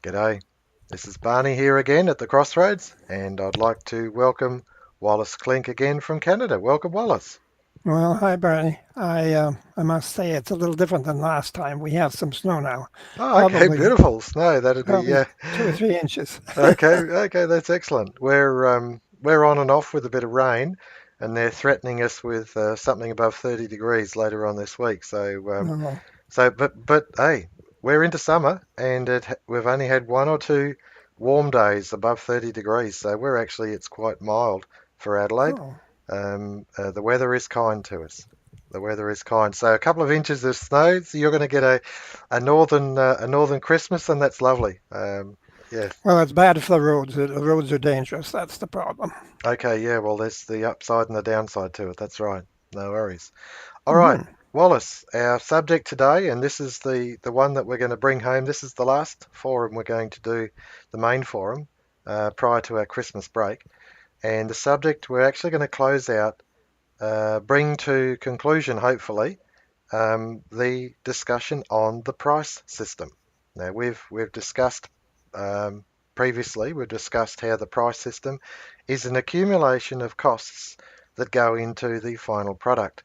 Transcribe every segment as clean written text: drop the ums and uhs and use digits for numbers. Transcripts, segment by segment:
G'day. This is Barney here again at the Crossroads, and I'd like to welcome Wallace Clink again from Canada. Welcome, Wallace. Well, hi, Bernie. I must say it's a little different than last time. We have some snow now, Oh, okay, probably beautiful snow. That'd be probably 2 or 3 inches. okay. That's excellent. We're on and off with a bit of rain, and they're threatening us with something above 30 degrees later on this week. Oh, But hey, we're into summer, and we've only had one or two warm days above 30 degrees, so it's quite mild for Adelaide. oh, The weather is kind to us. The weather is kind. So a couple of inches of snow, so you're going to get a northern Christmas, and that's lovely. Yeah. well, it's bad for the roads. The roads are dangerous. That's the problem. Okay. Yeah. Well, there's the upside and the downside to it. That's right. No worries. All right, Hmm. Wallace, our subject today, and this is the one that we're going to bring home. This is the last forum we're going to do, the main forum, prior to our Christmas break. And the subject we're actually going to close out, bring to conclusion, hopefully, the discussion on the price system. Now, we've discussed previously, we've discussed how the price system is an accumulation of costs that go into the final product.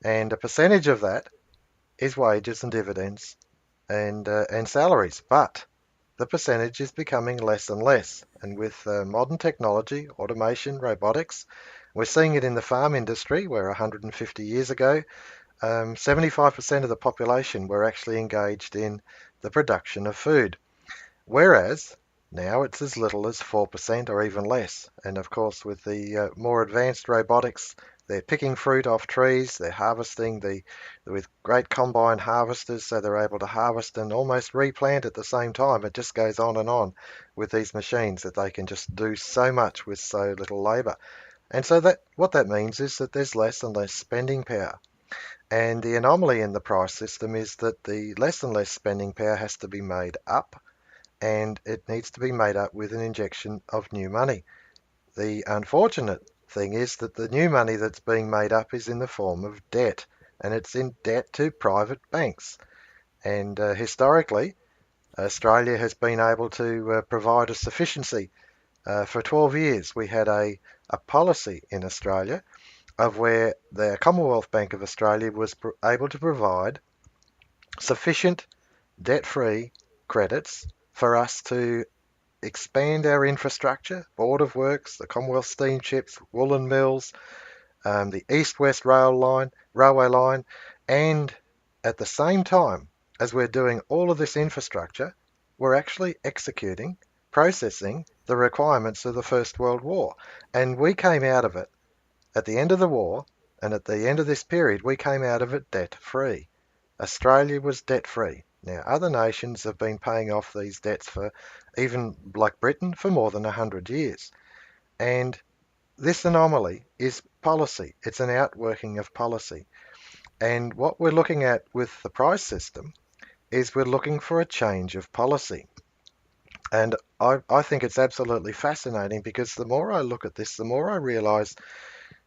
And a percentage of that is wages and dividends and salaries. But the percentage is becoming less and less. And with modern technology, automation, robotics, we're seeing it in the farm industry, where 150 years ago, 75% of the population were actually engaged in the production of food. Whereas now it's as little as 4% or even less. And of course, with the more advanced robotics, they're picking fruit off trees, they're harvesting with great combine harvesters, so they're able to harvest and almost replant at the same time. It just goes on and on with these machines that they can just do so much with so little labor. And so that what that means is that there's less and less spending power. And the anomaly in the price system is that the less and less spending power has to be made up, and it needs to be made up with an injection of new money. The unfortunate thing is that the new money that's being made up is in the form of debt, and it's in debt to private banks. And historically, Australia has been able to provide a sufficiency. For 12 years, we had a policy in Australia of where the Commonwealth Bank of Australia was able to provide sufficient debt-free credits for us to expand our infrastructure, Board of Works, the Commonwealth steamships, woolen mills, the East-West railway line, and at the same time as we're doing all of this infrastructure, we're actually executing, processing the requirements of the First World War. And we came out of it at the end of the war, and at the end of this period, we came out of it debt-free. Australia was debt-free. Now, other nations have been paying off these debts for, even like Britain, for more than 100 years. And this anomaly is policy. It's an outworking of policy. And what we're looking at with the price system is we're looking for a change of policy. And I think it's absolutely fascinating, because the more I look at this, the more I realize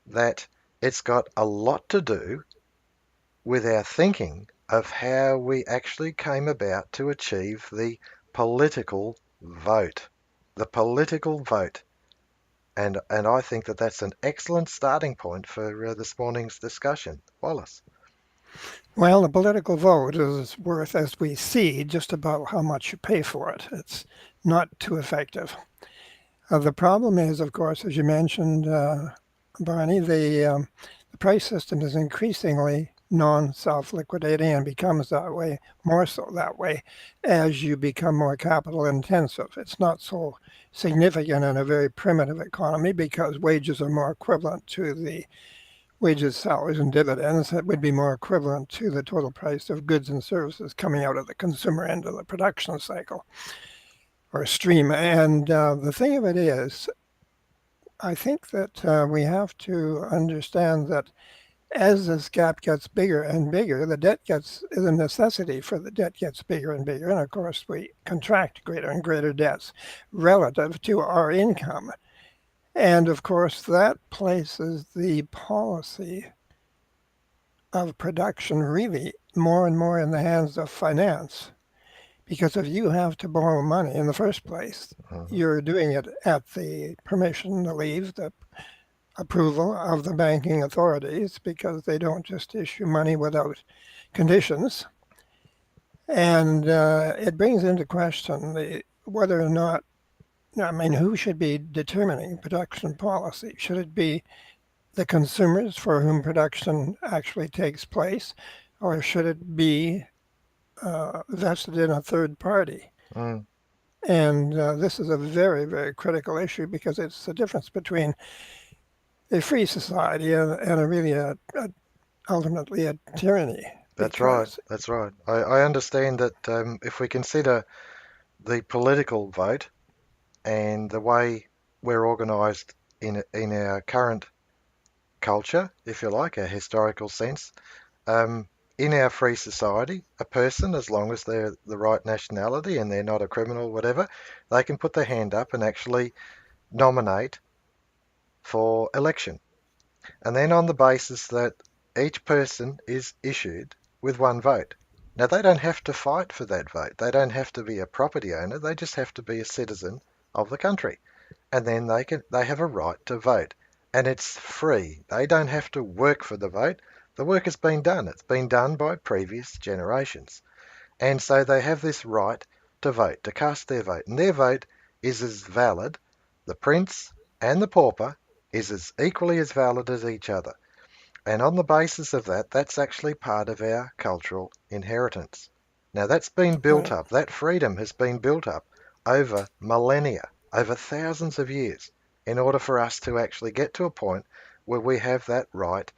that it's got a lot to do with our thinking of how we actually came about to achieve the political vote. The political vote. And I think that that's an excellent starting point for this morning's discussion. Wallace. Well, the political vote is worth, as we see, just about how much you pay for it. It's not too effective. The problem is, of course, as you mentioned, Barney, the price system is increasingly non-self-liquidating and becomes that way, more so that way, as you become more capital intensive. It's not so significant in a very primitive economy because wages are more equivalent to the wages, salaries, and dividends. That would be more equivalent to the total price of goods and services coming out of the consumer end of the production cycle or stream. And the thing of it is, I think that we have to understand that as this gap gets bigger and bigger, the necessity for the debt gets bigger and bigger. And of course, we contract greater and greater debts relative to our income. And of course, that places the policy of production really more and more in the hands of finance. Because if you have to borrow money in the first place, Hmm. you're doing it at the permission, the leave, the approval of the banking authorities because they don't just issue money without conditions. And it brings into question whether or not, I mean, who should be determining production policy? Should it be the consumers for whom production actually takes place, or should it be vested in a third party? Mm. And this is a very, very critical issue because it's the difference between a free society and a really ultimately a tyranny. That's right. Because That's right. I understand that if we consider the political vote and the way we're organised in our current culture, if you like, our historical sense, um, in our free society, a person, as long as they're the right nationality and they're not a criminal, whatever, they can put their hand up and actually nominate for election. And then on the basis that each person is issued with one vote. Now, they don't have to fight for that vote. They don't have to be a property owner. They just have to be a citizen of the country. And then they have a right to vote. And it's free. They don't have to work for the vote. The work has been done. It's been done by previous generations. And so they have this right to vote, to cast their vote. And their vote is as valid, the prince and the pauper is as equally as valid as each other. And on the basis of that, that's actually part of our cultural inheritance. Now, that's been built right, up, that freedom has been built up over millennia, over thousands of years, in order for us to actually get to a point where we have that right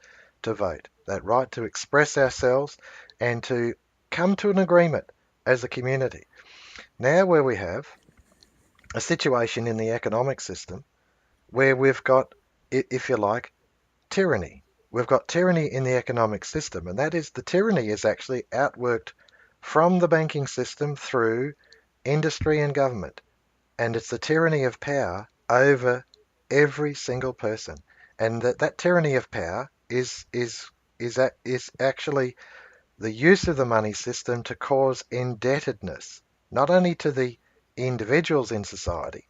to vote, that right to express ourselves and to come to an agreement as a community. Now, where we have a situation in the economic system where we've got, if you like, tyranny. We've got tyranny in the economic system, and that is the tyranny is actually outworked from the banking system through industry and government. And it's the tyranny of power over every single person. And that tyranny of power is actually the use of the money system to cause indebtedness, not only to the individuals in society,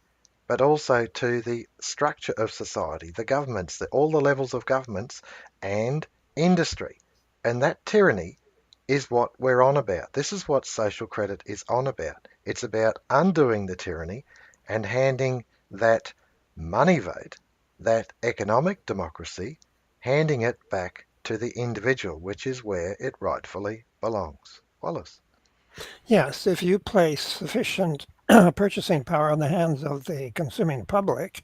but also to the structure of society, the governments, all the levels of governments and industry. And that tyranny is what we're on about. This is what social credit is on about. It's about undoing the tyranny and handing that money vote, that economic democracy, handing it back to the individual, which is where it rightfully belongs. Wallace. yes, if you place sufficient purchasing power in the hands of the consuming public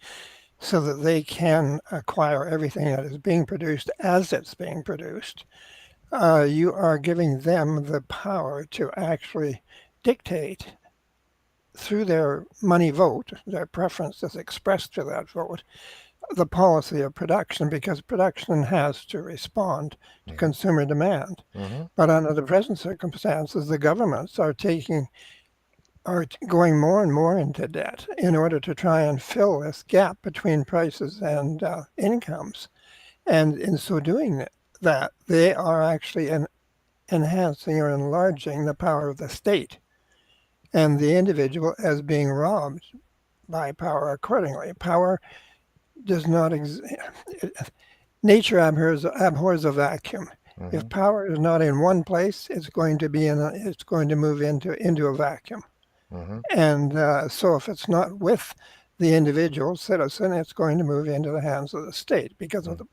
so that they can acquire everything that is being produced as it's being produced, you are giving them the power to actually dictate through their money vote, their preference is expressed to that vote, the policy of production because production has to respond to Mm-hmm. consumer demand. Mm-hmm. But under the present circumstances, the governments are going more and more into debt in order to try and fill this gap between prices and incomes. And in so doing that, they are actually enhancing or enlarging the power of the state and the individual as being robbed by power accordingly. Power does not exist. Nature abhors a vacuum. Mm-hmm. If power is not in one place, it's going to move into a vacuum. Mm-hmm. And so if it's not with the individual citizen, it's going to move into the hands of the state because if the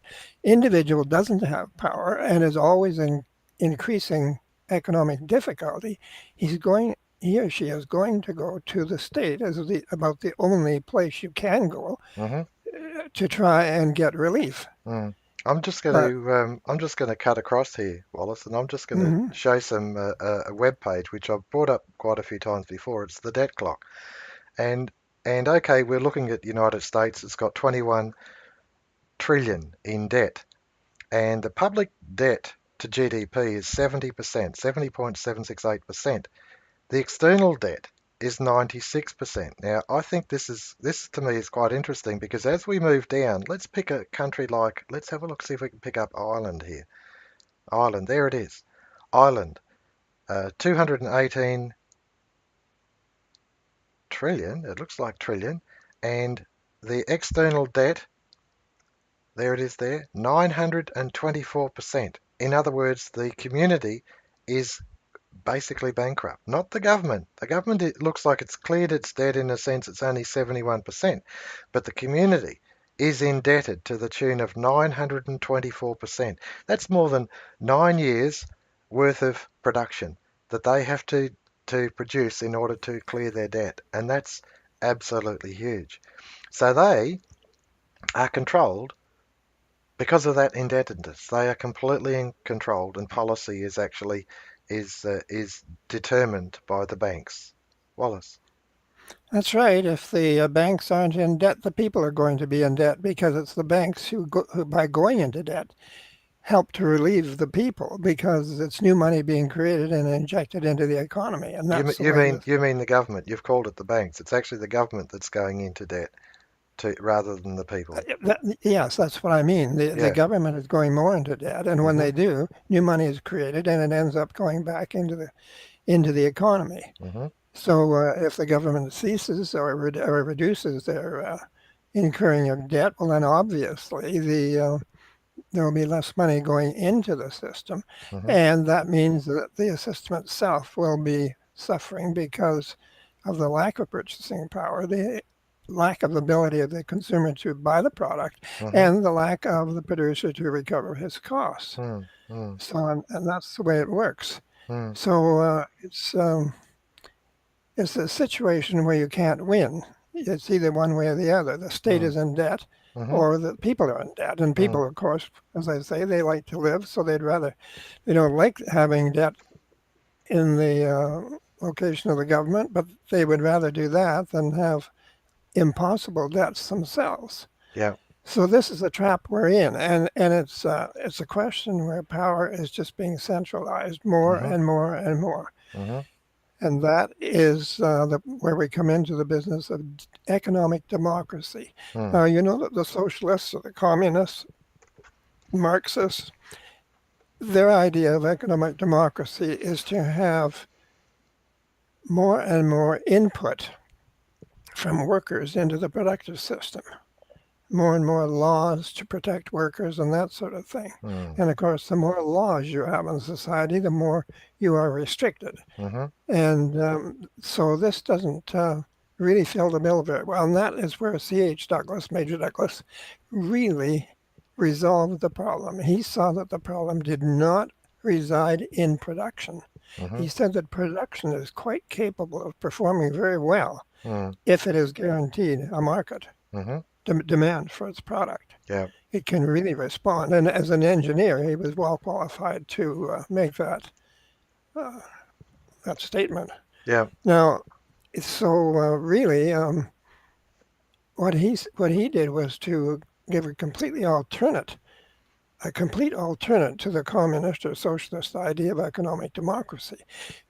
individual doesn't have power and is always in increasing economic difficulty, he or she is going to go to the state as about the only place you can go Mm-hmm. to try and get relief. Mm. But I'm just going to cut across here, Wallace, and I'm just going to mhm, show some a web page which I've brought up quite a few times before. It's the debt clock, and okay, we're looking at the United States. It's got 21 trillion in debt, and the public debt to GDP is 70%, 70.768%. The external debt is 96%. Now, I think this to me is quite interesting because as we move down, let's pick a country like, let's have a look, see if we can pick up Ireland here. Ireland, there it is. Ireland, 218 trillion, it looks like trillion, and the external debt, there it is there, 924%. In other words, the community is basically bankrupt, not the government. The government, it looks like it's cleared its debt in a sense, it's only 71%, but the community is indebted to the tune of 924%. That's more than 9 years worth of production that they have to produce in order to clear their debt, and that's absolutely huge. So they are controlled because of that indebtedness. They are completely controlled, and policy is actually is determined by the banks. Wallace. That's right. If the banks aren't in debt, the people are going to be in debt because it's the banks who, by going into debt, help to relieve the people because it's new money being created and injected into the economy, and You that's the you way mean that. you mean the government? You've called it the banks. It's actually the government that's going into debt to rather than the people. Yes, that's what I mean. The Yeah. government is going more into debt, and when Mhm. they do, new money is created, and it ends up going back into the economy. Mhm. So if the government ceases or reduces their incurring of debt, well, then obviously there will be less money going into the system, Mhm. and that means that the system itself will be suffering because of the lack of purchasing power, the lack of ability of the consumer to buy the product, Mhm. and the lack of the producer to recover his costs. Mm. Mm. So, and that's the way it works. Mm. So it's a situation where you can't win. It's either one way or the other. The state Mm. is in debt Mhm. or the people are in debt. And Mm. people, of course, as I say, they like to live, so they don't like having debt in the location of the government, but they would rather do that than have impossible debts themselves. Yeah. So this is the trap we're in, and it's a question where power is just being centralized more Mhm. and more and more. Mhm. And that is where we come into the business of economic democracy. Mm. Now, you know that the socialists or the communists, Marxists, their idea of economic democracy is to have more and more input from workers into the productive system, more and more laws to protect workers and that sort of thing. Mm. And of course, the more laws you have in society, the more you are restricted. Mhm. And so this doesn't really fill the bill very well. And that is where C.H. Douglas, Major Douglas, really resolved the problem. He saw that the problem did not reside in production. He Mhm. said that production is quite capable of performing very well Mm. if it is guaranteed a market Mhm. demand for its product. Yeah. It can really respond. And as an engineer, he was well qualified to make uh, that statement. Yeah. Now, so really, what he did was to give a complete alternate to the communist or socialist idea of economic democracy.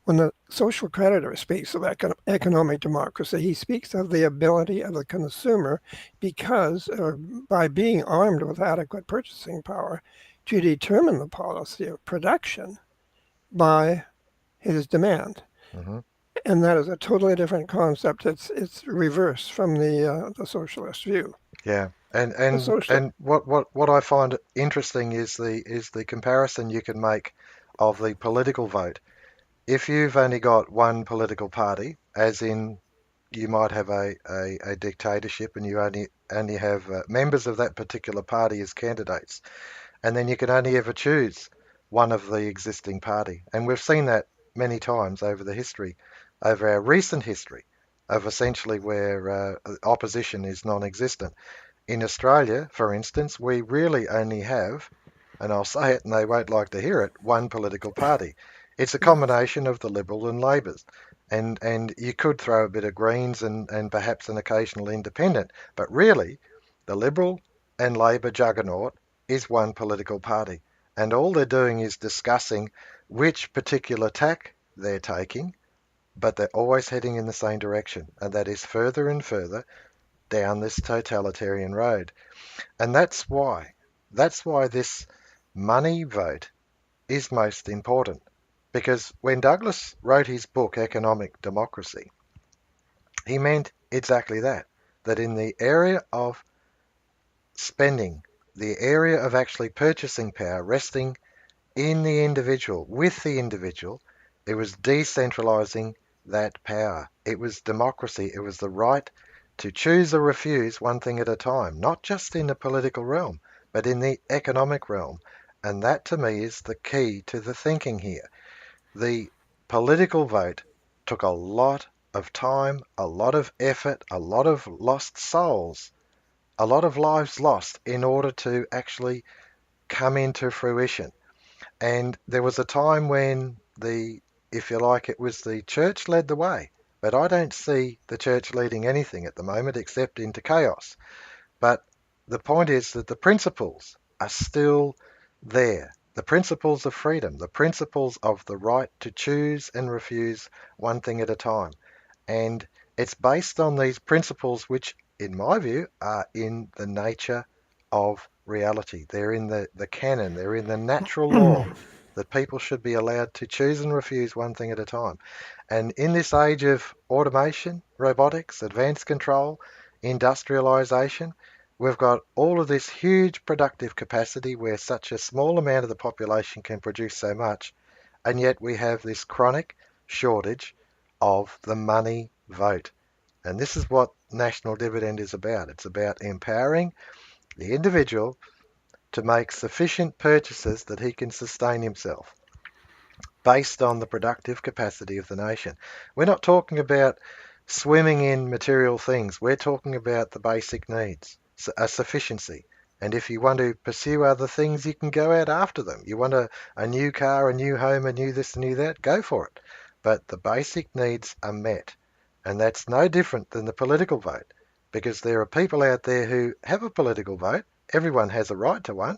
When the social creditor speaks of economic democracy, he speaks of the ability of the consumer, because or by being armed with adequate purchasing power, to determine the policy of production by his demand. Mhm. And that is a totally different concept. It's reverse from the socialist view. Yeah. And The and social, and what I find interesting is the comparison you can make of the political vote. If you've only got one political party, as in you might have a dictatorship and you only have members of that particular party as candidates, and then you can only ever choose one of the existing party. And we've seen that many times over the history, over our recent history, of essentially where opposition is non-existent. In Australia, for instance, we really only have, and I'll say it and they won't like to hear it, one political party. It's a yes, combination of the Liberal and Labors. And you could throw a bit of Greens and perhaps an occasional independent, but really the Liberal and Labor juggernaut is one political party. And all they're doing is discussing which particular tack they're taking, but they're always heading in the same direction, and that is further and further down this totalitarian road. And that's why this money vote is most important. Because when Douglas wrote his book, Economic Democracy, He meant exactly that, that in the area of spending, the area of actually purchasing power resting in the individual, with the individual, it was decentralizing that power. It was democracy. It was the right to choose or refuse one thing at a time, not just in the political realm, but in the economic realm. And that to me is the key to the thinking here. The political vote took a lot of time, a lot of effort, a lot of lost souls, a lot of lives lost in order to actually come into fruition. And there was a time when if you like, it was the church led the way. But I don't see the church leading anything at the moment except into chaos. But the point is that the principles are still there. The principles of freedom, the principles of the right to choose and refuse one thing at a time. And it's based on these principles, which, in my view, are in the nature of reality. They're in the canon, they're in the natural law that people should be allowed to choose and refuse one thing at a time. And in this age of automation, robotics, advanced control, industrialization, we've got all of this huge productive capacity where such a small amount of the population can produce so much, and yet we have this chronic shortage of the money vote. And this is what national dividend is about. It's about empowering the individual to make sufficient purchases that he can sustain himself based on the productive capacity of the nation. We're not talking about swimming in material things. We're talking about the basic needs, a sufficiency. And if you want to pursue other things, you can go out after them. You want a new car, a new home, a new this, a new that, go for it. But the basic needs are met. And that's no different than the political vote, because there are people out there who have a political vote. Everyone has a right to one,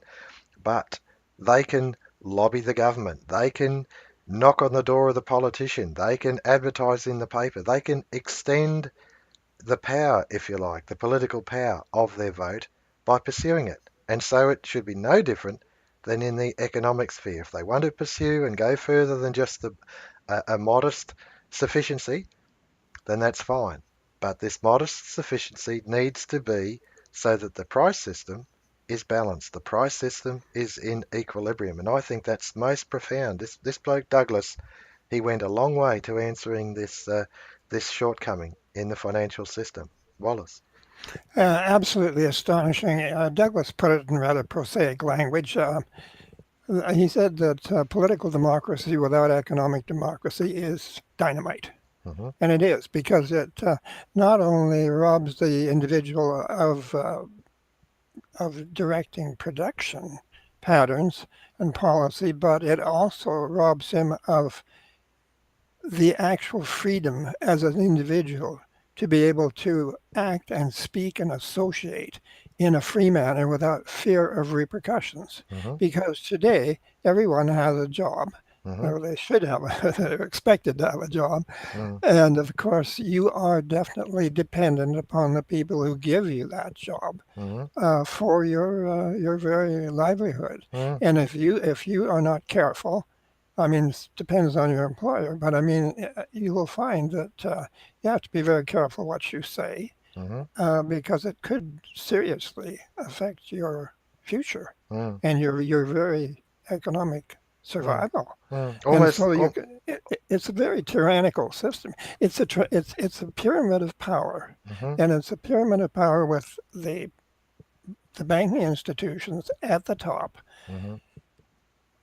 but they can lobby the government. They can knock on the door of the politician. They can advertise in the paper. They can extend the power, if you like, the political power of their vote by pursuing it. And so it should be no different than in the economic sphere. If they want to pursue and go further than just a modest sufficiency, then that's fine. But this modest sufficiency needs to be so that the price system is balanced. The price system is in equilibrium. And I think that's most profound. This bloke, Douglas, he went a long way to answering this shortcoming in the financial system. Wallace. Absolutely astonishing. Douglas put it in rather prosaic language. He said that political democracy without economic democracy is dynamite. Hmm. And it is because it not only robs the individual of directing production patterns and policy, but it also robs him of the actual freedom as an individual to be able to act and speak and associate in a free manner without fear of repercussions. Hmm. Because today, everyone has a job, Hmm. or they should have, they're expected to have a job. Hmm. And of course, you are definitely dependent upon the people who give you that job Hmm. for your very livelihood. Hmm. And if you are not careful, I mean, it depends on your employer, but I mean, you will find that you have to be very careful what you say Hmm. because it could seriously affect your future Hmm. and your very economic Hmm. survival. Hmm. And Almost. so All, it's a very tyrannical system. It's a pyramid of power, hmm. and it's a pyramid of power with the banking institutions at the top Hmm.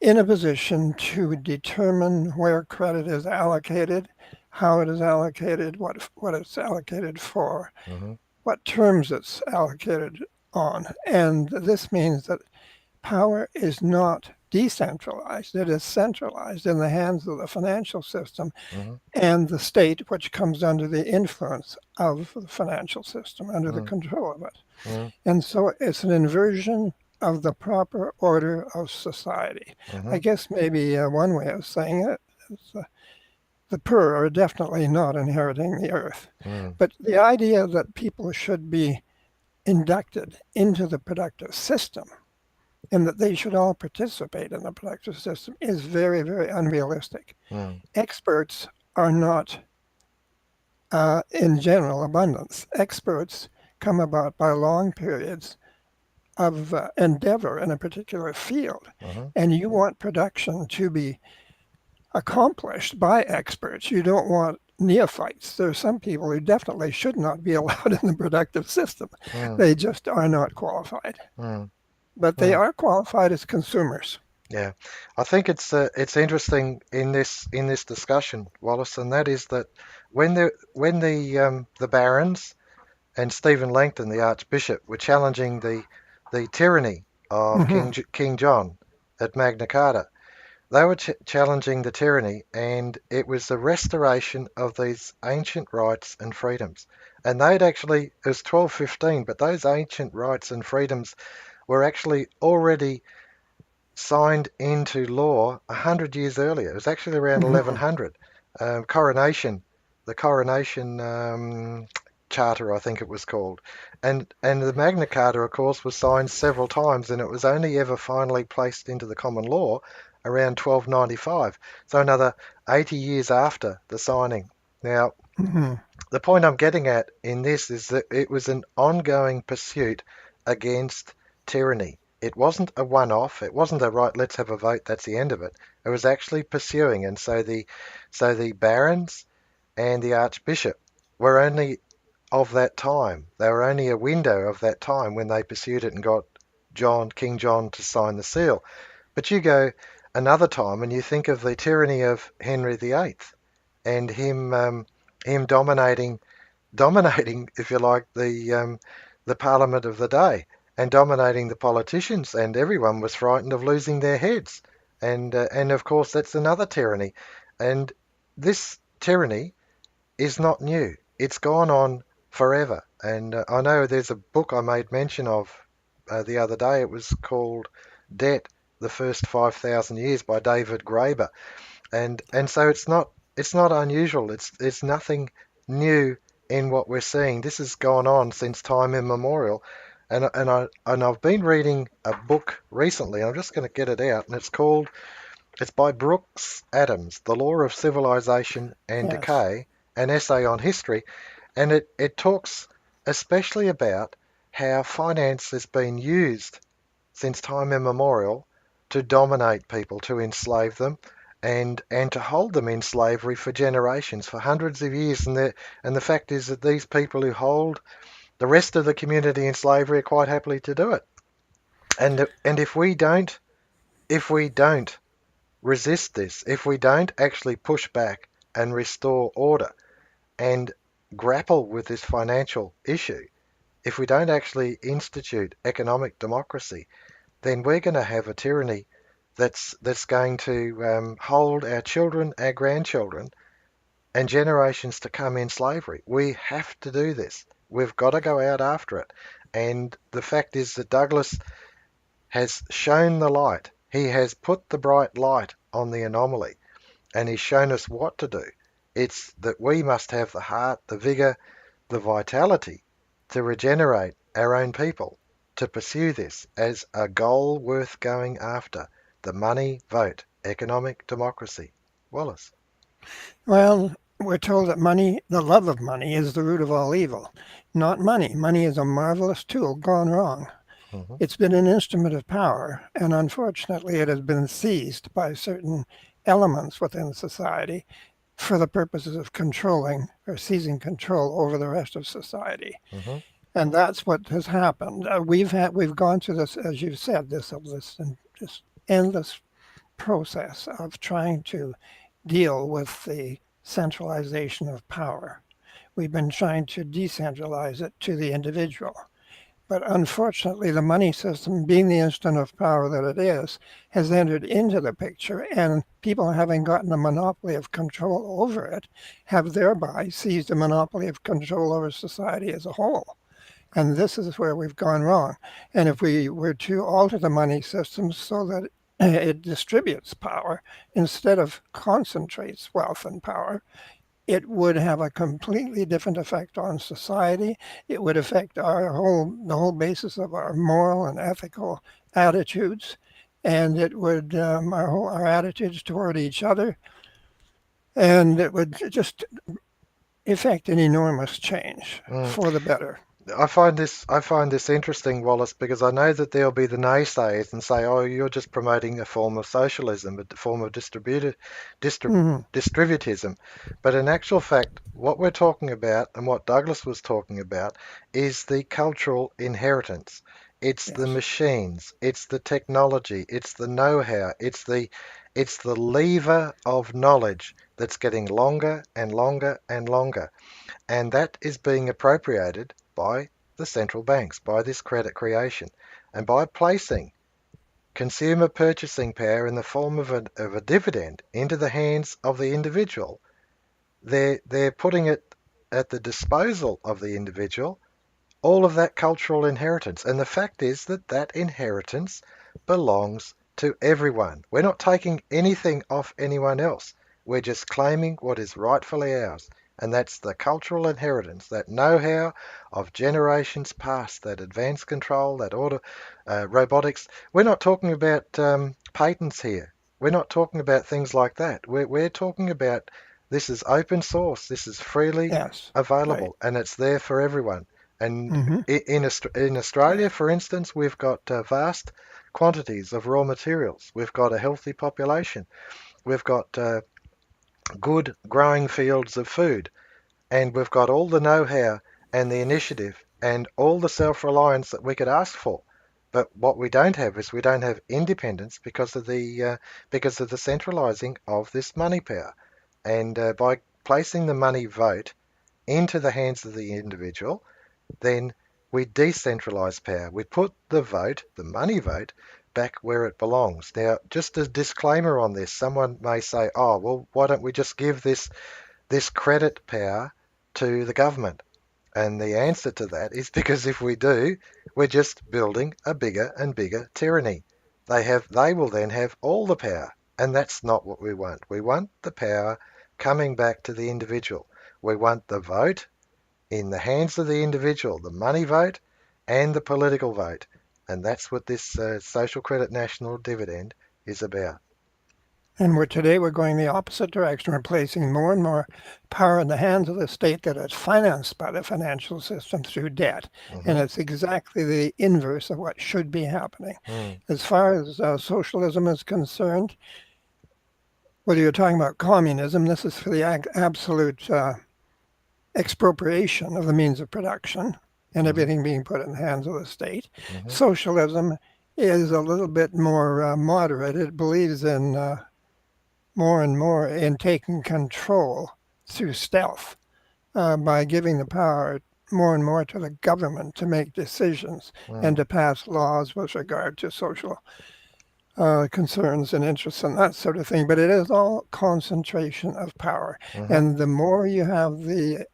in a position to determine where credit is allocated, how it is allocated, what it's allocated for, Hmm. what terms it's allocated on. And this means that power is not decentralized, it is centralized in the hands of the financial system Hmm. and the state, which comes under the influence of the financial system, under the Hmm. control of it. Hmm. And so it's an inversion of the proper order of society. I Hmm. guess maybe one way of saying it is the poor are definitely not inheriting the earth. Hmm. But the idea that people should be inducted into the productive system and that they should all participate in the productive system is very, very unrealistic. Hmm. Experts are not in general abundance. Experts come about by long periods of endeavor in a particular field. Hmm. And you want production to be accomplished by experts. You don't want neophytes. There are some people who definitely should not be allowed in the productive system. Mm, They just are not qualified. mm, But they mm. are qualified as consumers. Yeah, I think it's interesting in this discussion, Wallace, and that is that when the barons and Stephen Langton, the Archbishop, were challenging the tyranny of Mm-hmm. King John at Magna Carta, they were challenging the tyranny, and it was the restoration of these ancient rights and freedoms. And they'd actually, it was 1215, but those ancient rights and freedoms were actually already signed into law 100 years earlier. It was actually around Mm-hmm. 1100. Coronation, the Coronation Charter, I think it was called, and the Magna Carta, of course, was signed several times, and it was only ever finally placed into the common law around 1295. So another 80 years after the signing. Now, Mm-hmm. the point I'm getting at in this is that it was an ongoing pursuit against tyranny. It wasn't a one-off. It wasn't a right, let's have a vote, that's the end of it. It was actually pursuing, and so the barons and the archbishop were only of that time. They were only a window of that time when they pursued it and got King John to sign the seal. But you go another time and you think of the tyranny of Henry VIII and him dominating, if you like, the Parliament of the day and dominating the politicians, and everyone was frightened of losing their heads. And of course, that's another tyranny. And this tyranny is not new. It's gone on forever. And I know there's a book I made mention of the other day. It was called Debt: The First 5,000 Years by David Graeber, and so it's not unusual. It's nothing new in what we're seeing. This has gone on since time immemorial, and I've been reading a book recently. I'm just going to get it out, and it's by Brooks Adams, The Law of Civilization and Yes. Decay, an essay on history, and it talks especially about how finance has been used since time immemorial to dominate people, to enslave them, and to hold them in slavery for generations, for hundreds of years. And the fact is that these people who hold the rest of the community in slavery are quite happily to do it. And if we don't resist this, if we don't actually push back and restore order and grapple with this financial issue, if we don't actually institute economic democracy, then we're going to have a tyranny that's going to hold our children, our grandchildren, and generations to come in slavery. We have to do this. We've got to go out after it. And the fact is that Douglas has shown the light. He has put the bright light on the anomaly, and he's shown us what to do. It's that we must have the heart, the vigour, the vitality to regenerate our own people, to pursue this as a goal worth going after. The money vote, economic democracy. Wallace. Well, we're told that money, the love of money, is the root of all evil. Not money. Money is a marvelous tool gone wrong. Hmm. It's been an instrument of power, and unfortunately, it has been seized by certain elements within society for the purposes of controlling or seizing control over the rest of society. Hmm. And that's what has happened. We've gone through this, as you said, this endless process of trying to deal with the centralization of power. We've been trying to decentralize it to the individual. But unfortunately, the money system, being the instrument of power that it is, has entered into the picture, and people having gotten a monopoly of control over it have thereby seized a monopoly of control over society as a whole. And this is where we've gone wrong. And if we were to alter the money system so that it distributes power instead of concentrates wealth and power, it would have a completely different effect on society. It would affect the whole basis of our moral and ethical attitudes, and it would our attitudes toward each other, and it would just effect an enormous change Mm. for the better. I find this interesting, Wallace, because I know that there'll be the naysayers and say, "Oh, you're just promoting a form of socialism, a form of distrib Hmm. distributism." But in actual fact, what we're talking about and what Douglas was talking about is the cultural inheritance. It's the Yes. machines, it's the technology, it's the know-how, it's the lever of knowledge that's getting longer and longer and longer. And that is being appropriated by the central banks, by this credit creation. And by placing consumer purchasing power in the form of a dividend into the hands of the individual, they're putting it at the disposal of the individual, all of that cultural inheritance. And the fact is that that inheritance belongs to everyone. We're not taking anything off anyone else. We're just claiming what is rightfully ours. And that's the cultural inheritance, that know-how of generations past, that advanced control, that order, robotics. We're not talking about patents here. We're not talking about things like that. We're talking about this is open source. This is freely Yes. Right. available, and it's there for everyone. And Hmm. in Australia, for instance, we've got vast quantities of raw materials. We've got a healthy population. We've got good growing fields of food. And we've got all the know-how and the initiative and all the self-reliance that we could ask for. But what we don't have is we don't have independence because of the centralising of this money power. And by placing the money vote into the hands of the individual, then we decentralise power. We put the vote, the money vote, back where it belongs. Now, just a disclaimer on this, someone may say, "Oh, well, why don't we just give this credit power to the government?" And the answer to that is because if we do, we're just building a bigger and bigger tyranny. They will then have all the power, and that's not what we want. We want the power coming back to the individual. We want the vote in the hands of the individual, the money vote and the political vote. And that's what this social credit national dividend is about. And today we're going the opposite direction. We're placing more and more power in the hands of the state that is financed by the financial system through debt. And Hmm. it's exactly the inverse of what should be happening. Mm, As far as socialism is concerned, whether you're talking about communism, this is for the absolute expropriation of the means of production and hmm. everything being put in the hands of the state. Hmm. Socialism is a little bit more moderate. It believes in more and more in taking control through stealth by giving the power more and more to the government to make decisions and Mm, to pass laws with regard to social concerns and interests and that sort of thing. But it is all concentration of power. hmm. And the more you have the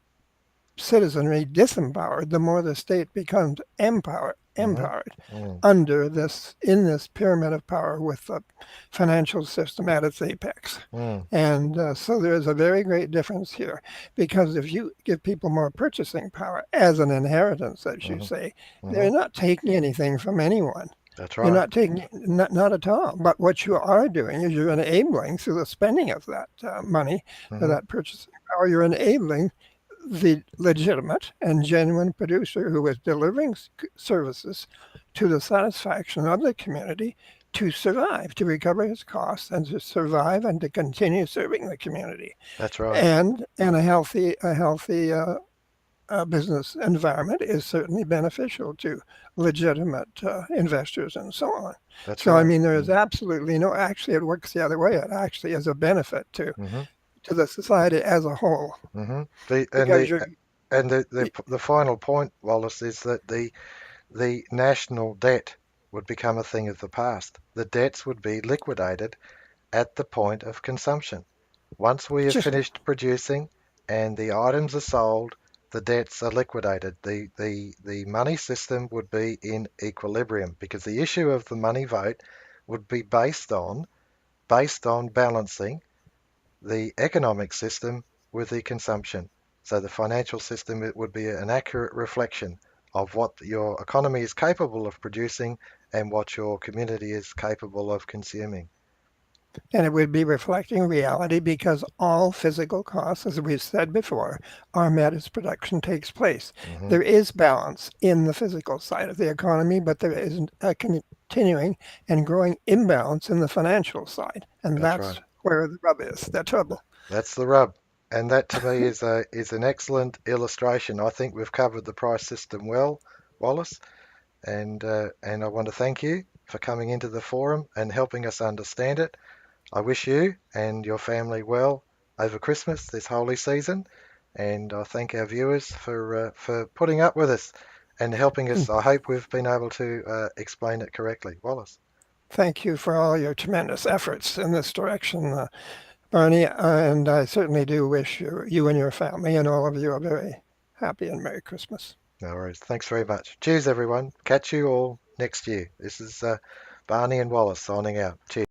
citizenry disempowered, the more the state becomes Hmm. empowered Mm, under this in this pyramid of power with the financial system at its apex. mm, And so there is a very great difference here because if you give people more purchasing power as an inheritance, as you hmm. say, Hmm. they're not taking anything from anyone. That's You're right. not taking, not at all. But what you are doing is you're enabling through the spending of that money, or Hmm. that purchasing power, you're enabling the legitimate and genuine producer who is delivering services to the satisfaction of the community to survive, to recover his costs, and to survive and to continue serving the community. That's right. And a healthy business environment is certainly beneficial to legitimate investors and so on. That's So I right. mean, there is Mm, absolutely no. Actually, it works the other way. It actually is a benefit hmm. to the society as a whole Hmm. The and because the you're and the final point, Wallace, is that the national debt would become a thing of the past. The debts would be liquidated at the point of consumption. Once we have just finished producing and the items are sold, the debts are liquidated. The money system would be in equilibrium because the issue of the money vote would be based on balancing the economic system with the consumption. So the financial system, it would be an accurate reflection of what your economy is capable of producing and what your community is capable of consuming. And it would be reflecting reality because all physical costs, as we've said before, are met as production takes place. Hmm. There is balance in the physical side of the economy, but there isn't a continuing and growing imbalance in the financial side. And That's right. that's where the rub is, the trouble. That's the rub. And that to me is an excellent illustration. I think we've covered the price system well, Wallace, and I want to thank you for coming into the forum and helping us understand it. I wish you and your family well over Christmas, this holy season, and I thank our viewers for putting up with us and helping us. I hope we've been able to explain it correctly, Wallace. Thank you for all your tremendous efforts in this direction, Barney. And I certainly do wish you and your family and all of you a very happy and Merry Christmas. No worries. Thanks very much. Cheers, everyone. Catch you all next year. This is Barney and Wallace signing out. Cheers.